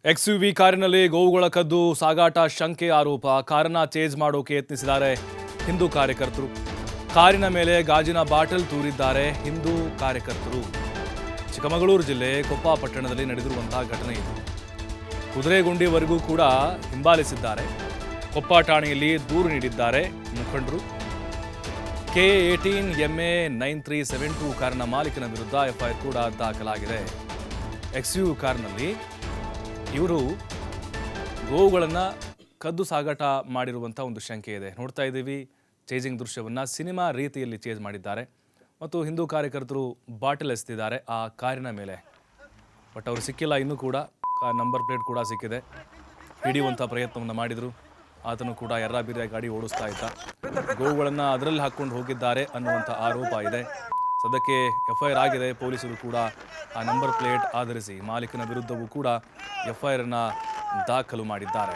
XUV ಕಾರಿನಲ್ಲಿ ಗೋವುಗಳ ಕದ್ದು ಸಾಗಾಟ ಶಂಕೆ ಆರೋಪ. ಕಾರನ್ನ ಚೇಸ್ ಮಾಡೋಕೆ ಯತ್ನಿಸಿದ್ದಾರೆ ಹಿಂದೂ ಕಾರ್ಯಕರ್ತರು. ಕಾರಿನ ಮೇಲೆ ಗಾಜಿನ ಬಾಟಲ್ ತೂರಿದ್ದಾರೆ ಹಿಂದೂ ಕಾರ್ಯಕರ್ತರು. ಚಿಕ್ಕಮಗಳೂರು ಜಿಲ್ಲೆ ಕೊಪ್ಪ ಪಟ್ಟಣದಲ್ಲಿ ನಡೆದಿರುವಂತಹ ಘಟನೆ ಇದು. ಕುದುರೆಗುಂಡಿವರೆಗೂ ಕೂಡ ಹಿಂಬಾಲಿಸಿದ್ದಾರೆ. ಕೊಪ್ಪ ಠಾಣೆಯಲ್ಲಿ ದೂರು ನೀಡಿದ್ದಾರೆ ಮುಖಂಡರು. K18MA 9372 ಕಾರಿನ ಮಾಲೀಕನ ವಿರುದ್ಧ ಎಫ್ಐಆರ್ ಕೂಡ ದಾಖಲಾಗಿದೆ. ಎಕ್ಸ್ಯು ಕಾರ್ನಲ್ಲಿ ಇವರು ಗೋವುಗಳನ್ನು ಕದ್ದು ಸಾಗಾಟ ಮಾಡಿರುವಂಥ ಒಂದು ಶಂಕೆ ಇದೆ. ನೋಡ್ತಾ ಇದ್ದೀವಿ ಚೇಜಿಂಗ್ ದೃಶ್ಯವನ್ನು. ಸಿನಿಮಾ ರೀತಿಯಲ್ಲಿ ಚೇಜ್ ಮಾಡಿದ್ದಾರೆ ಮತ್ತು ಹಿಂದೂ ಕಾರ್ಯಕರ್ತರು ಬಾಟಲ್ ಎಸೆದಿದ್ದಾರೆ ಆ ಕಾರಿನ ಮೇಲೆ. ಬಟ್ ಅವರು ಸಿಕ್ಕಿಲ್ಲ. ಇನ್ನೂ ಕೂಡ ನಂಬರ್ ಪ್ಲೇಟ್ ಕೂಡ ಸಿಕ್ಕಿದೆ. ಹಿಡಿಯುವಂಥ ಪ್ರಯತ್ನವನ್ನು ಮಾಡಿದರು. ಆತನು ಕೂಡ ಎರ್ರಾಬಿರ್ಯ ಗಾಡಿ ಓಡಿಸ್ತಾ ಇದ್ದ. ಗೋವುಗಳನ್ನು ಅದರಲ್ಲಿ ಹಾಕ್ಕೊಂಡು ಹೋಗಿದ್ದಾರೆ ಅನ್ನುವಂಥ ಆರೋಪ ಇದೆ. ಸದ್ಯಕ್ಕೆ ಎಫ್ಐಆರ್ ಆಗಿದೆ. ಪೊಲೀಸರು ಕೂಡ ಆ ನಂಬರ್ ಪ್ಲೇಟ್ ಆಧರಿಸಿ ಮಾಲೀಕನ ವಿರುದ್ಧವೂ ಕೂಡ ಎಫ್ಐಆರ್ ಅನ್ನು ದಾಖಲು ಮಾಡಿದ್ದಾರೆ.